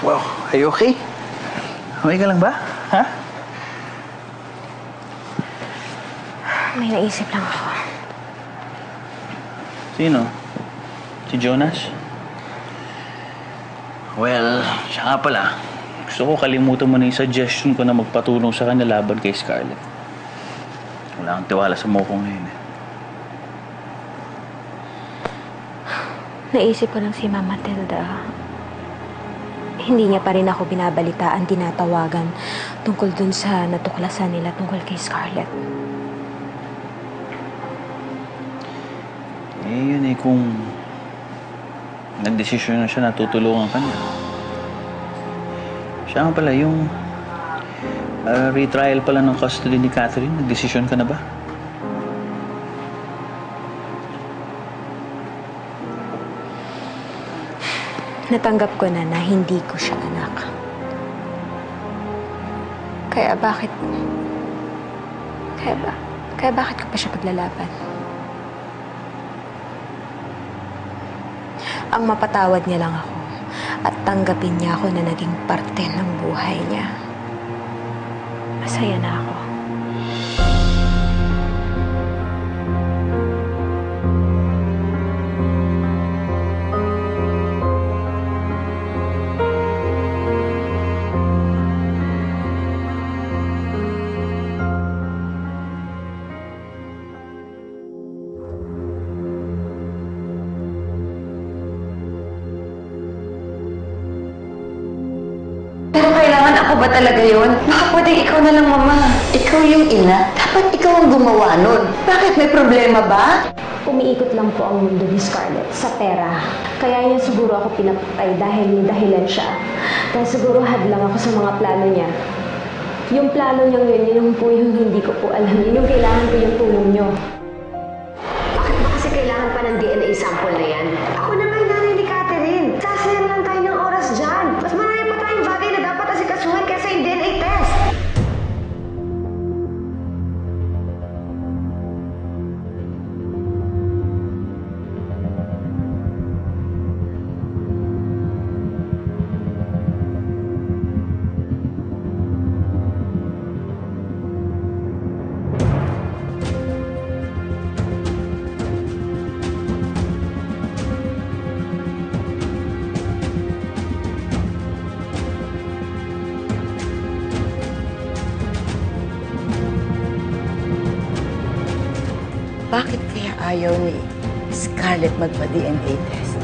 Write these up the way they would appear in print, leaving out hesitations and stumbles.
Wow, are you okay? Okay ka lang ba? Ha? May naisip lang ako. Sino? Si Jonas? Well, siya nga pala. Gusto ko kalimutan mo na yung suggestion ko na magpatulong sa kanya laban kay Scarlett. Wala kang tiwala sa mukha ngayon eh. Naisip ko lang si Mama Tilda. Hindi niya pa rin ako binabalitaan, tinatawagan tungkol dun sa natuklasan nila tungkol kay Scarlett. Eh, yun eh, kung nagdesisyon na siya na tutulungan ka niya. Siya nga pala, yung retrial pala ng custody ni Catherine, nagdesisyon ka na ba? Natanggap ko na hindi ko siya anak. Kaya bakit ko pa siya paglalaban? Ang mapatawad niya lang ako at tanggapin niya ako na naging parte ng buhay niya. Masaya na ako. Pero kailangan ako ba talaga yun? Baka pwedeng ikaw na lang, Mama. Ikaw yung ina. Dapat ikaw ang gumawa nun. Bakit? May problema ba? Umiikot lang po ang mundo ni Scarlett sa pera. Kaya niya siguro ako pinapatay dahil may dahilan siya. Dahil siguro hadlang ako sa mga plano niya. Yung plano niyang yun, yun po yung hindi ko po alam. Yun yung kailangan ko yung tulong niyo. Bakit ba kasi kailangan pa ng DNA sample na yan? Ako na may nanay ni Catherine. Sasayang lang tayo ng oras dyan. Mas marami pa tayong bagay na dapat asikasuhin kaysa yung DNA test. Bakit kaya ayaw ni Scarlett magpa-DNA test?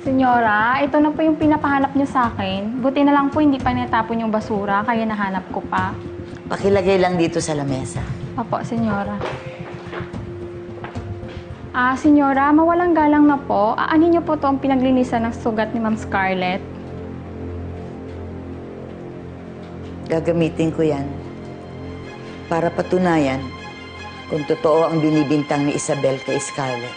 Senyora, ito na po yung pinapahanap niyo sa akin. Buti na lang po hindi pa natapon yung basura, kaya nahanap ko pa. Pakilagay lang dito sa lamesa. Opo, senyora. Senyora, mawalang galang na po. Aanin niyo po to ang pinaglinisan ng sugat ni Ma'am Scarlett. Gagamitin ko yan para patunayan kung totoo ang binibintang ni Isabel kay Scarlett.